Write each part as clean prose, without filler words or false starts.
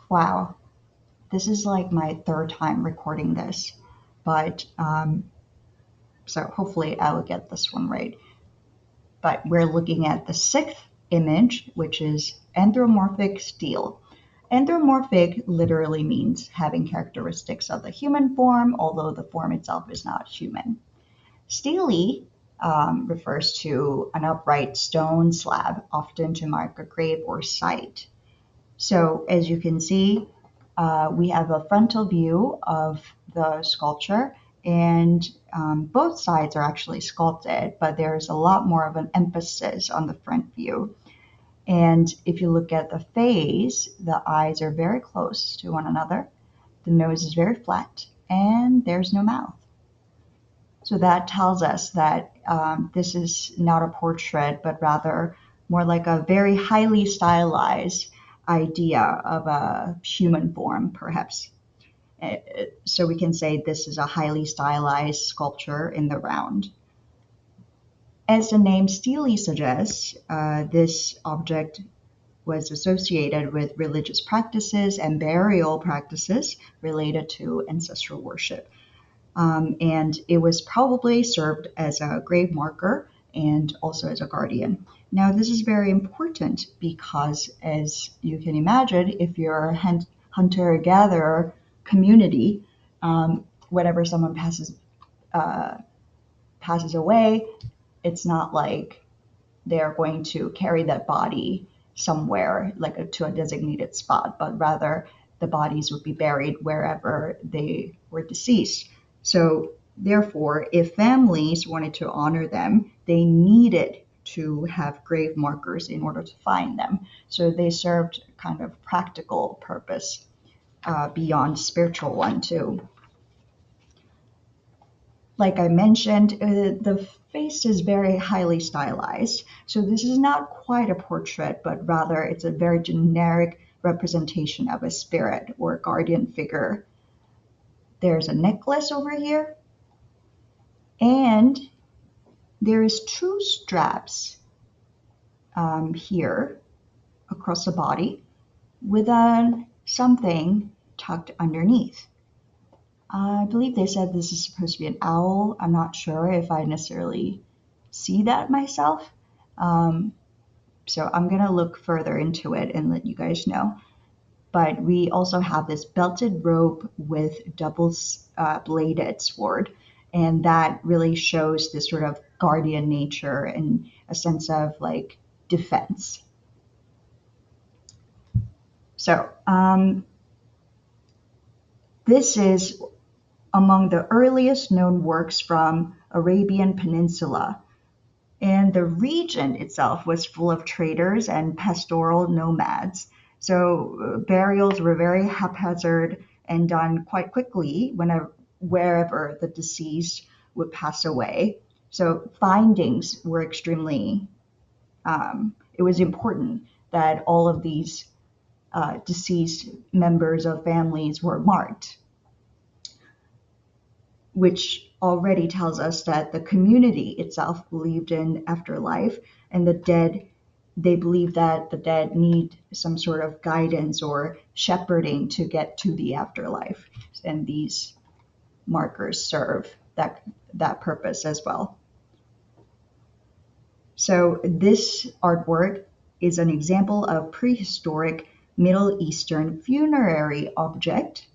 Wow, this is like my third time recording this, but so hopefully I will get this one right. But we're looking at the sixth image, which is anthropomorphic stele. Anthropomorphic literally means having characteristics of the human form, although the form itself is not human. Stele refers to an upright stone slab, often to mark a grave or site. So as you can see, we have a frontal view of the sculpture, and both sides are actually sculpted, but there's a lot more of an emphasis on the front view. And if you look at the face, the eyes are very close to one another, the nose is very flat, and there's no mouth. So that tells us that this is not a portrait, but rather more like a very highly stylized idea of a human form, perhaps. So we can say this is a highly stylized sculpture in the round. As the name stele suggests, this object was associated with religious practices and burial practices related to ancestral worship. And it was probably served as a grave marker and also as a guardian. Now, this is very important because, as you can imagine, if you're a hunter-gatherer community, whenever someone passes away, it's not like they're going to carry that body somewhere, like to a designated spot, but rather the bodies would be buried wherever they were deceased. So therefore, if families wanted to honor them, they needed to have grave markers in order to find them. So they served kind of practical purpose beyond spiritual one too. Like I mentioned, the face is very highly stylized. So this is not quite a portrait, but rather it's a very generic representation of a spirit or guardian figure. There's a necklace over here, and there is two straps here across the body with something tucked underneath. I believe they said this is supposed to be an owl. I'm not sure if I necessarily see that myself. So I'm going to look further into it and let you guys know. But we also have this belted rope with double bladed sword. And that really shows this sort of guardian nature and a sense of like defense. So this is among the earliest known works from Arabian Peninsula. And the region itself was full of traders and pastoral nomads. So burials were very haphazard and done quite quickly wherever the deceased would pass away. So findings were extremely, it was important that all of these deceased members of families were marked, which already tells us that the community itself believed in afterlife, and they believe that the dead need some sort of guidance or shepherding to get to the afterlife, and these markers serve that purpose as well. So this artwork is an example of prehistoric Middle Eastern funerary object.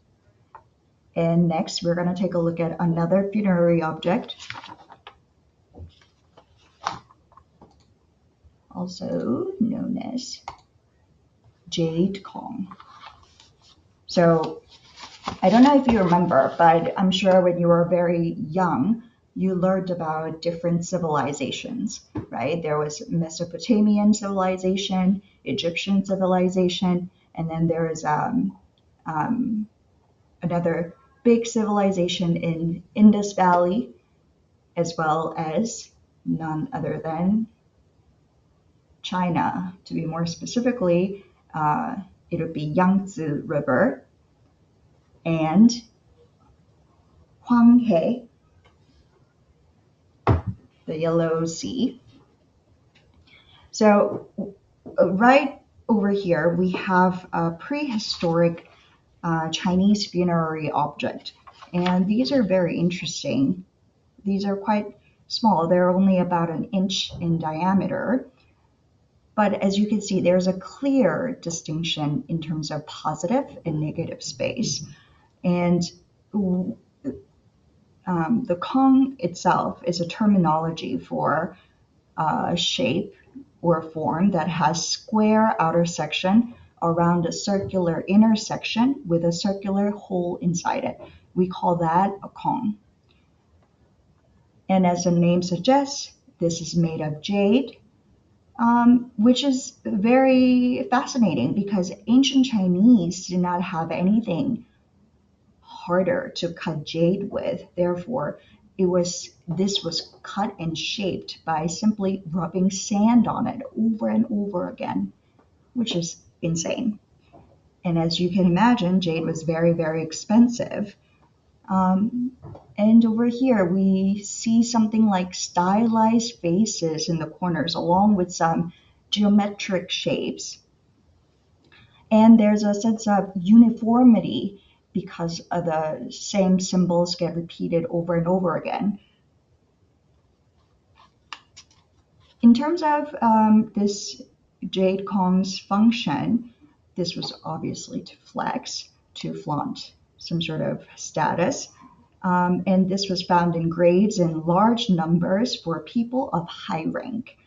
And next, we're going to take a look at another funerary object, also known as Jade cong. So I don't know if you remember, but I'm sure when you were very young, you learned about different civilizations, right? There was Mesopotamian civilization, Egyptian civilization, and then there is another big civilization in Indus Valley, as well as none other than China. To be more specifically, it would be Yangtze River and Huanghe, the Yellow Sea. So right over here we have a prehistoric Chinese funerary object. And these are very interesting. These are quite small. They're only about an inch in diameter. But as you can see, there's a clear distinction in terms of positive and negative space. And the cong itself is a terminology for a shape or form that has square outer section around a circular inner section with a circular hole inside it. We call that a cong. And as the name suggests, this is made of jade, which is very fascinating because ancient Chinese did not have anything harder to cut jade with. Therefore, this was cut and shaped by simply rubbing sand on it over and over again, which is insane. And as you can imagine, jade was very, very expensive. Um, and over here, we see something like stylized faces in the corners, along with some geometric shapes. And there's a sense of uniformity because of the same symbols get repeated over and over again. In terms of this Jade Kong's function, this was obviously to flex, to flaunt some sort of status. And this was found in graves in large numbers for people of high rank.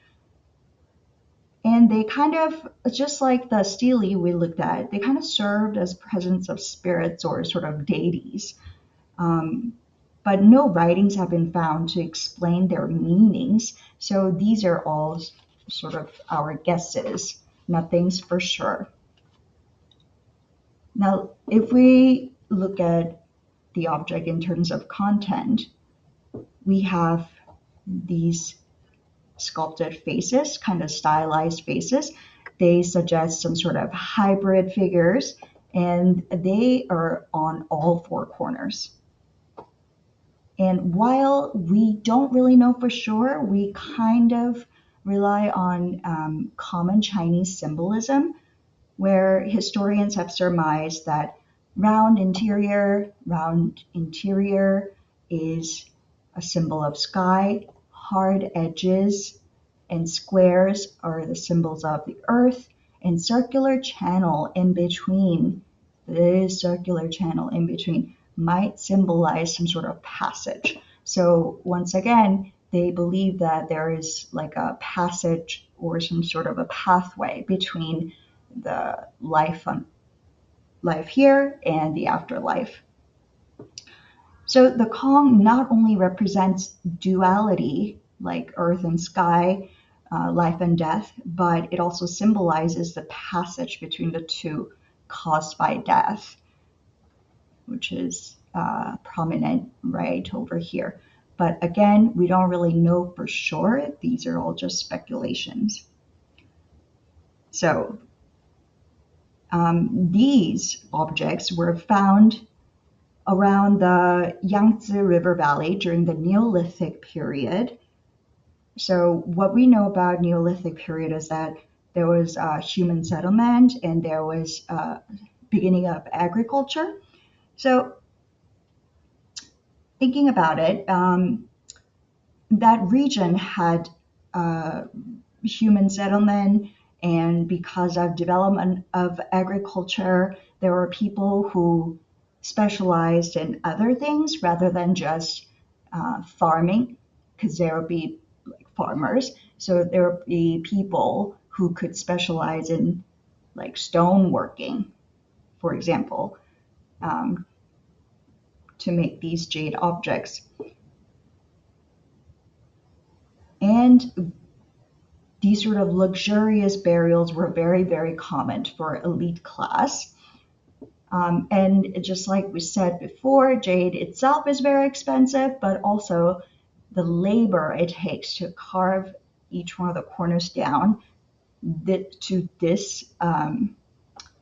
And they kind of, just like the stele we looked at, they kind of served as presence of spirits or sort of deities. Um, but no writings have been found to explain their meanings. So these are all sort of our guesses. Nothing's for sure. Now, if we look at the object in terms of content, we have these sculpted faces, kind of stylized faces. They suggest some sort of hybrid figures, and they are on all four corners. And while we don't really know for sure, we kind of rely on common Chinese symbolism, where historians have surmised that round interior is a symbol of sky, hard edges and squares are the symbols of the earth, and circular channel in between, this circular channel in between might symbolize some sort of passage. So once again, they believe that there is like a passage or some sort of a pathway between the life here and the afterlife. So the Kong not only represents duality, like earth and sky, life and death, but it also symbolizes the passage between the two caused by death, which is prominent right over here. But again, we don't really know for sure. These are all just speculations. So these objects were found around the Yangtze River Valley during the Neolithic period. So what we know about Neolithic period is that there was human settlement and there was beginning of agriculture. So thinking about it, that region had human settlement, and because of development of agriculture, there were people who specialized in other things rather than just farming, because there would be like farmers. So there would be people who could specialize in like stone working, for example, um, to make these jade objects. And these sort of luxurious burials were very, very common for elite class. And just like we said before, jade itself is very expensive, but also the labor it takes to carve each one of the corners down to this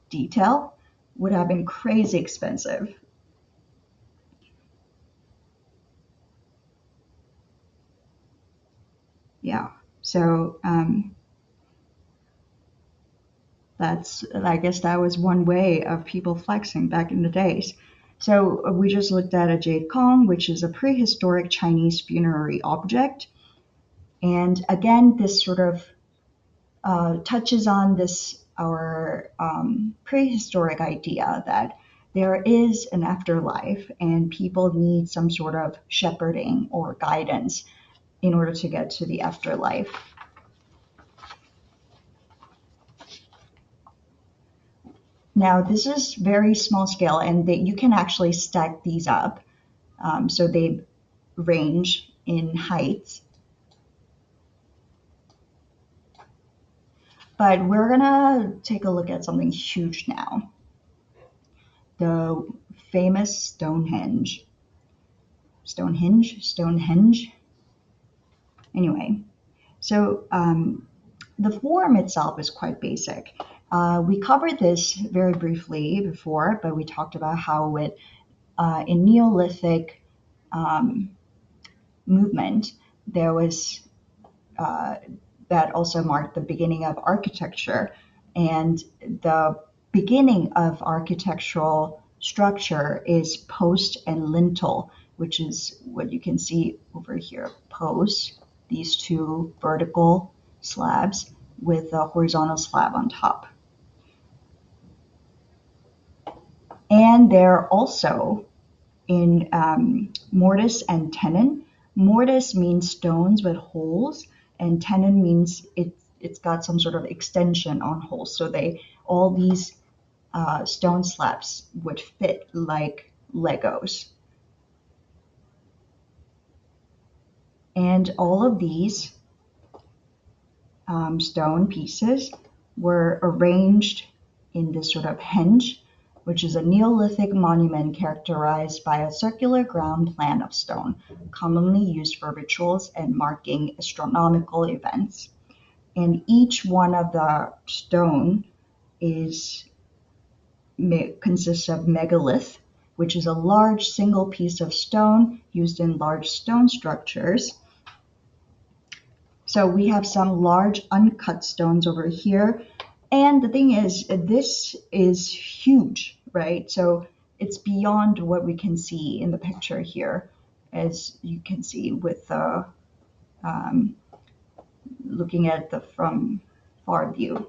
detail would have been crazy expensive. Yeah. So I guess that was one way of people flexing back in the days. So we just looked at a jade cong, which is a prehistoric Chinese funerary object. And again, this sort of touches on this our prehistoric idea that there is an afterlife and people need some sort of shepherding or guidance in order to get to the afterlife. Now, this is very small scale, and you can actually stack these up. So they range in height. But we're gonna take a look at something huge now. The famous Stonehenge. Stonehenge. Anyway, so the form itself is quite basic. We covered this very briefly before, but we talked about how in Neolithic movement, there was that also marked the beginning of architecture. And the beginning of architectural structure is post and lintel, which is what you can see over here. Post, these two vertical slabs with a horizontal slab on top. And they're also in mortise and tenon. Mortise means stones with holes, and tenon means it's got some sort of extension on holes. So all these stone slabs would fit like Legos. And all of these stone pieces were arranged in this sort of henge, which is a Neolithic monument characterized by a circular ground plan of stone, commonly used for rituals and marking astronomical events. And each one of the stone consists of megalith, which is a large single piece of stone used in large stone structures. So we have some large uncut stones over here. And the thing is, this is huge, right? So it's beyond what we can see in the picture here, as you can see with looking at from far view.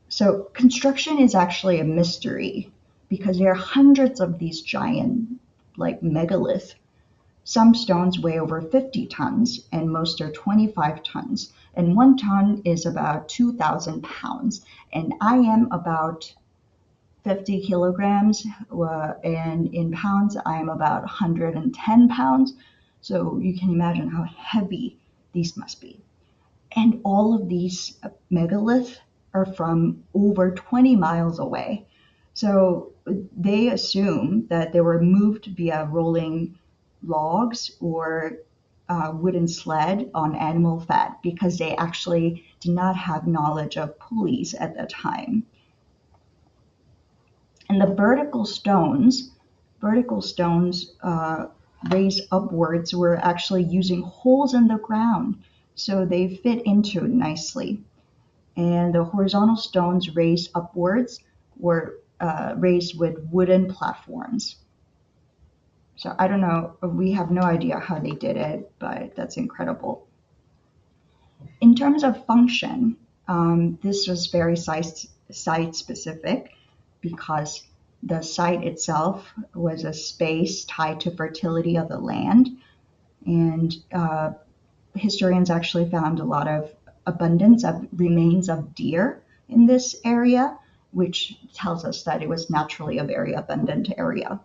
So construction is actually a mystery because there are hundreds of these giant, like megalith. Some stones weigh over 50 tons, and most are 25 tons. And 1 ton is about 2,000 pounds. And I am about 50 kilograms, and in pounds, I am about 110 pounds. So you can imagine how heavy these must be. And all of these megaliths are from over 20 miles away. So they assume that they were moved via rolling logs or wooden sled on animal fat because they actually did not have knowledge of pulleys at that time. And the vertical stones raised upwards were actually using holes in the ground, so they fit into it nicely. And the horizontal stones raised upwards were raised with wooden platforms. So I don't know, we have no idea how they did it, but that's incredible. In terms of function, this was very site specific because the site itself was a space tied to fertility of the land. And historians actually found a lot of abundance of remains of deer in this area, which tells us that it was naturally a very abundant area.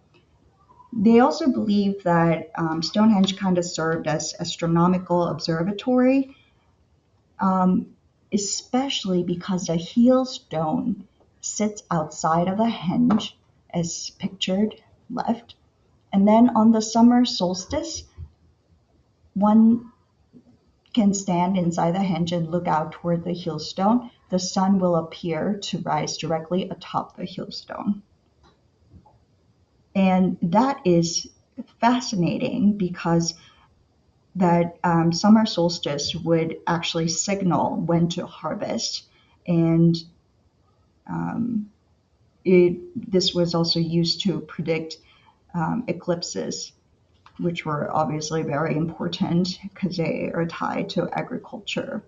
They also believe that Stonehenge kind of served as astronomical observatory, especially because the heel stone sits outside of the henge, as pictured left. And then on the summer solstice, one can stand inside the henge and look out toward the heel stone. The sun will appear to rise directly atop the heel stone. And that is fascinating because that summer solstice would actually signal when to harvest. And this was also used to predict eclipses, which were obviously very important because they are tied to agriculture.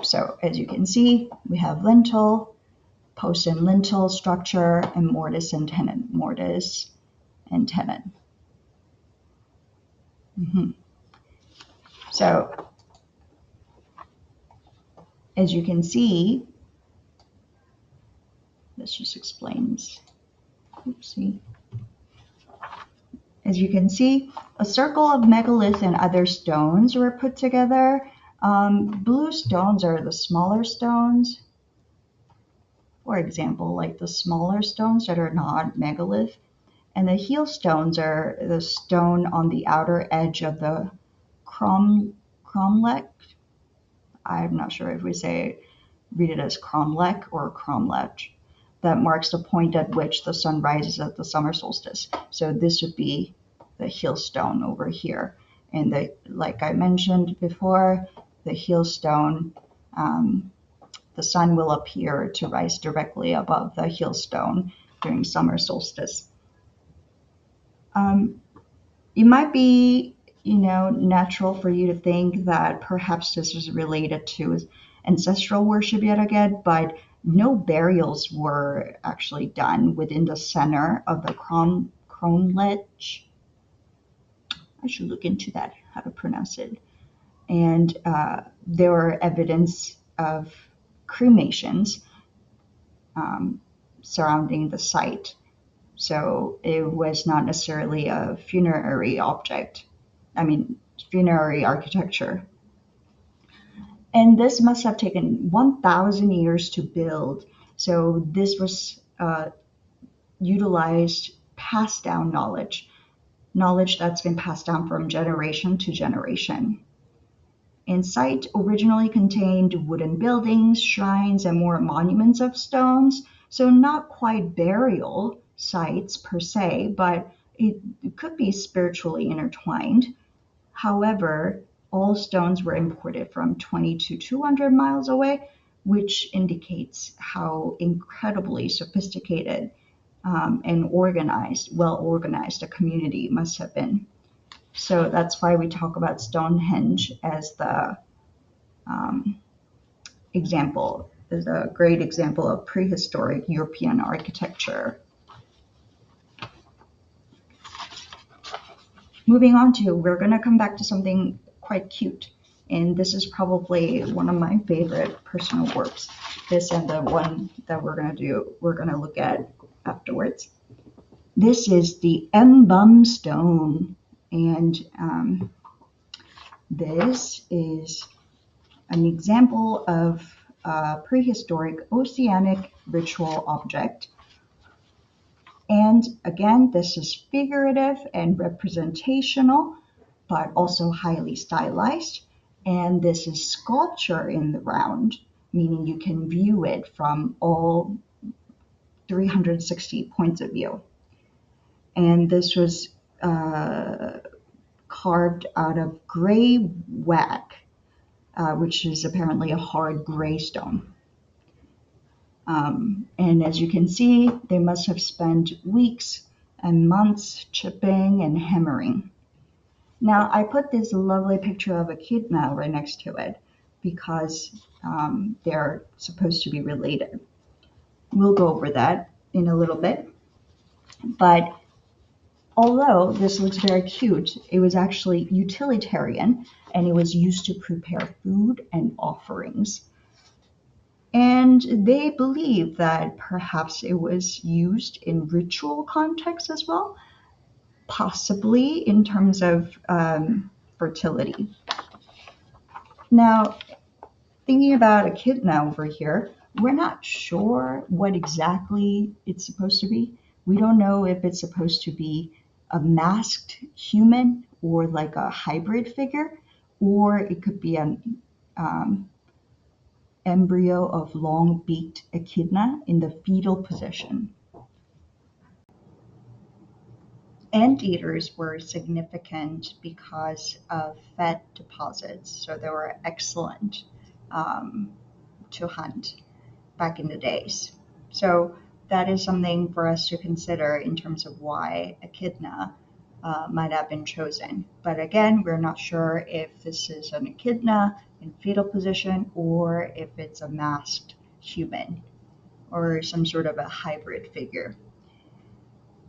So as you can see, we have lintel, post and lintel structure, and mortise and tenon. Mortise and tenon. So as you can see, this just explains. Oopsie. As you can see, a circle of megalith and other stones were put together. Blue stones are the smaller stones. For example, like the smaller stones that are not megalith. And the heel stones are the stone on the outer edge of the cromlech. I'm not sure if we read it as cromlech or cromlech. That marks the point at which the sun rises at the summer solstice. So this would be the heel stone over here. And like I mentioned before, the heel stone, the sun will appear to rise directly above the heel stone during summer solstice. It might be, natural for you to think that perhaps this was related to ancestral worship yet again, but no burials were actually done within the center of the cromlech. I should look into that, how to pronounce it. And there were evidence of cremations surrounding the site. So it was not necessarily a funerary funerary architecture. And this must have taken 1,000 years to build. So this was utilized, passed down knowledge that's been passed down from generation to generation. And site originally contained wooden buildings, shrines, and more monuments of stones. So not quite burial sites per se, but it could be spiritually intertwined. However, all stones were imported from 20 to 200 miles away, which indicates how incredibly sophisticated and well organized the community must have been. So that's why we talk about Stonehenge as the example, is a great example of prehistoric European architecture. Moving on to, we're going to come back to something quite cute. And this is probably one of my favorite personal works. This and the one that we're going to look at afterwards. This is the Ambum Stone. And this is an example of a prehistoric oceanic ritual object. And again, this is figurative and representational, but also highly stylized. And this is sculpture in the round, meaning you can view it from all 360 points of view. And this was carved out of gray whack, which is apparently a hard gray stone. And as you can see, they must have spent weeks and months chipping and hammering. Now, I put this lovely picture of echidna right next to it because they're supposed to be related. We'll go over that in a little bit. But although this looks very cute, it was actually utilitarian, and it was used to prepare food and offerings. And they believe that perhaps it was used in ritual context as well, possibly in terms of fertility. Now, thinking about echidna over here, we're not sure what exactly it's supposed to be. We don't know if it's supposed to be a masked human or like a hybrid figure, or it could be an embryo of long-beaked echidna in the fetal position. Anteaters were significant because of fat deposits, so they were excellent um, to hunt back in the days. So that is something for us to consider in terms of why echidna might have been chosen. But again, we're not sure if this is an echidna in fetal position or if it's a masked human or some sort of a hybrid figure.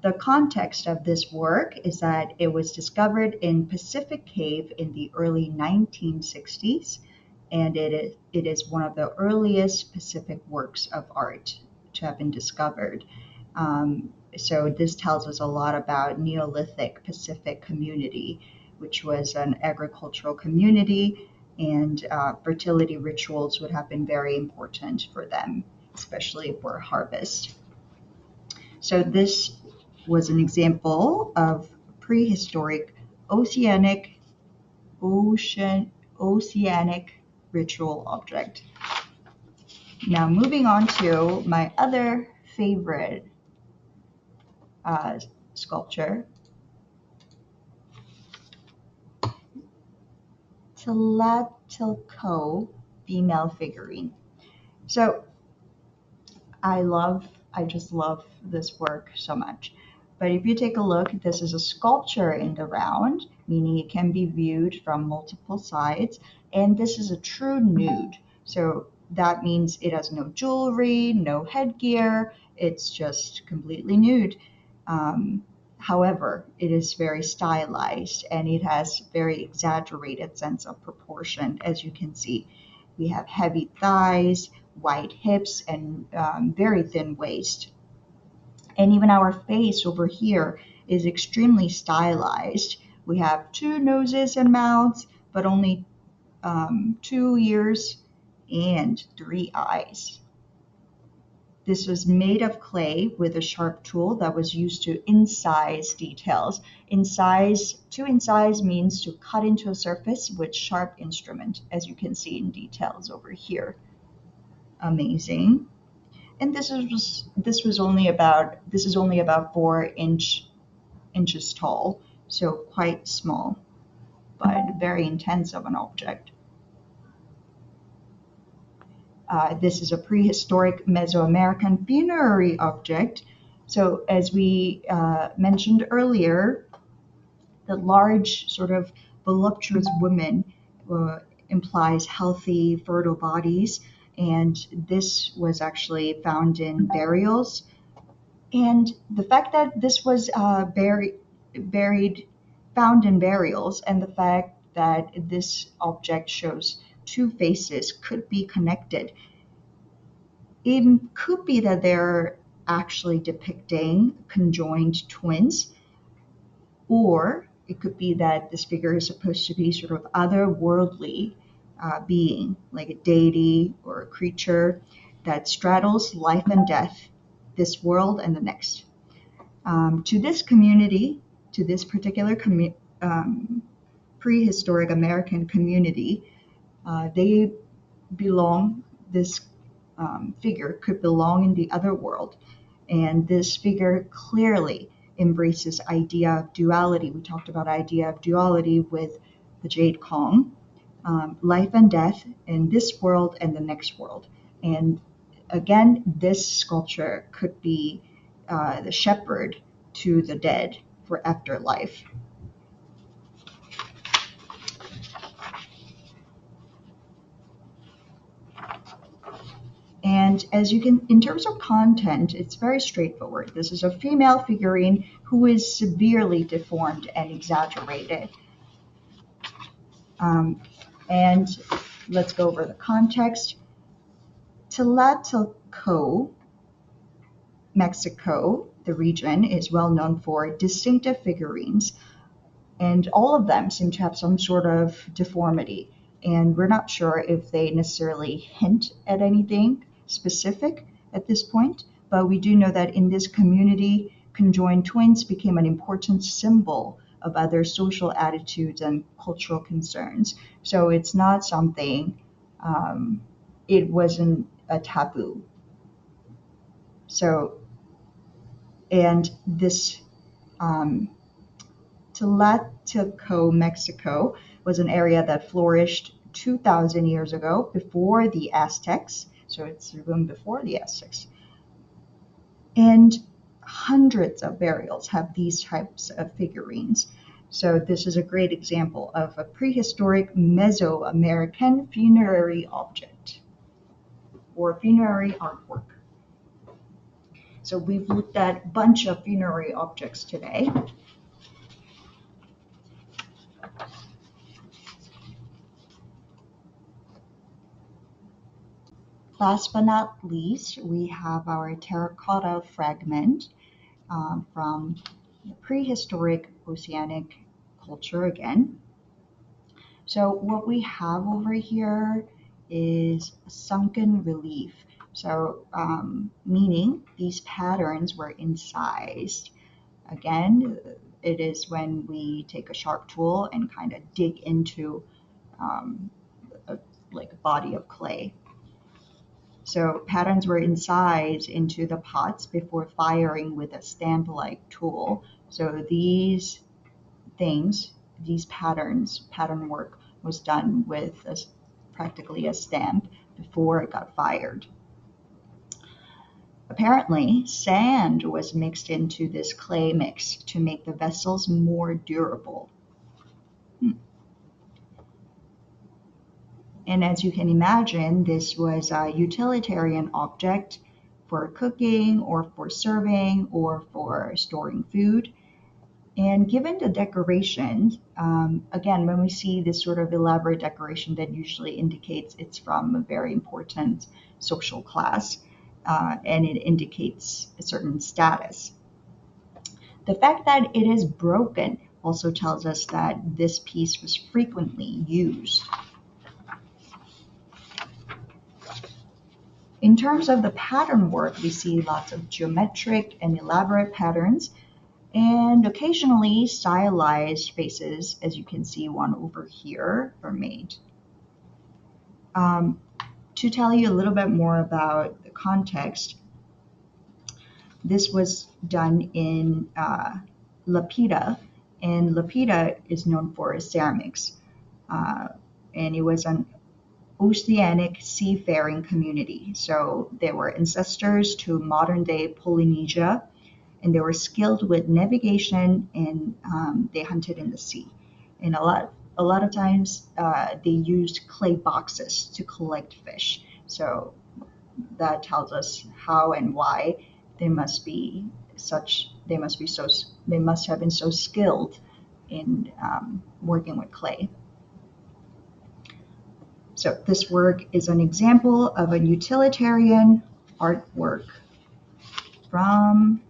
The context of this work is that it was discovered in Pacific Cave in the early 1960s, and it is one of the earliest Pacific works of art to have been discovered. So this tells us a lot about Neolithic Pacific community, which was an agricultural community, and fertility rituals would have been very important for them, especially for harvest. So this was an example of prehistoric oceanic oceanic ritual object. Now moving on to my other favorite sculpture, Tlatilco female figurine. So I just love this work so much. But if you take a look, this is a sculpture in the round, meaning it can be viewed from multiple sides. And this is a true nude. So that means it has no jewelry, no headgear. It's just completely nude. However, it is very stylized and it has very exaggerated sense of proportion, as you can see. We have heavy thighs, wide hips, and very thin waist. And even our face over here is extremely stylized. We have two noses and mouths, but only two ears and three eyes. This was made of clay with a sharp tool that was used to incise details. To incise means to cut into a surface with sharp instrument, as you can see in details over here. Amazing. And this is only about 4 inches tall, so quite small, but very intense of an object. This is a prehistoric Mesoamerican funerary object. So as we mentioned earlier, the large sort of voluptuous woman implies healthy, fertile bodies, and this was actually found in burials. And the fact that this was buried, found in burials, and the fact that this object shows two faces could be connected. It could be that they're actually depicting conjoined twins, or it could be that this figure is supposed to be sort of otherworldly being, like a deity or a creature that straddles life and death, this world and the next. To this community, to this particular prehistoric American community, they belong, this figure could belong in the other world. And this figure clearly embraces idea of duality. We talked about idea of duality with the Jade cong, life and death in this world and the next world. And again, this sculpture could be the shepherd to the dead for afterlife. And as you can, in terms of content, it's very straightforward. This is a female figurine who is severely deformed and exaggerated. And let's go over the context. Tlatilco, Mexico, the region, is well known for distinctive figurines, and all of them seem to have some sort of deformity. And we're not sure if they necessarily hint at anything specific at this point, but we do know that in this community, conjoined twins became an important symbol of other social attitudes and cultural concerns. So it's not something, it wasn't a taboo. So, and this Tlatilco, Mexico, was an area that flourished 2,000 years ago before the Aztecs. So it's even before the Aztecs. And hundreds of burials have these types of figurines. So this is a great example of a prehistoric Mesoamerican funerary object or funerary artwork. So we've looked at a bunch of funerary objects today. Last but not least, we have our terracotta fragment from the prehistoric oceanic culture again. So what we have over here is a sunken relief. So meaning these patterns were incised. Again, it is when we take a sharp tool and kind of dig into like a body of clay. So patterns were incised into the pots before firing with a stamp-like tool. So these things, these patterns, pattern work was done with practically a stamp before it got fired. Apparently, sand was mixed into this clay mix to make the vessels more durable. And as you can imagine, this was a utilitarian object for cooking or for serving or for storing food. And given the decoration, again, when we see this sort of elaborate decoration, that usually indicates it's from a very important social class, and it indicates a certain status. The fact that it is broken also tells us that this piece was frequently used. In terms of the pattern work, we see lots of geometric and elaborate patterns, and occasionally stylized faces, as you can see one over here, are made. To tell you a little bit more about the context, this was done in Lapita, and Lapita is known for ceramics, and it was an oceanic seafaring community. So they were ancestors to modern day Polynesia, and they were skilled with navigation, and they hunted in the sea. And a lot of times they used clay boxes to collect fish. So that tells us how and why they must have been so skilled in working with clay. So this work is an example of a utilitarian artwork from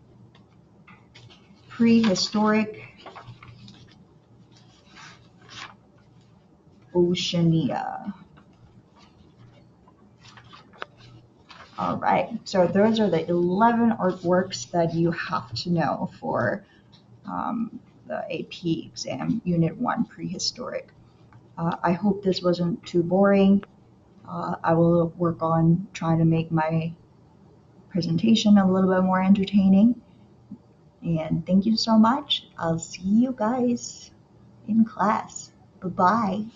prehistoric Oceania. All right, so those are the 11 artworks that you have to know for the AP exam, Unit 1, Prehistoric. I hope this wasn't too boring. I will work on trying to make my presentation a little bit more entertaining. And thank you so much. I'll see you guys in class. Bye-bye.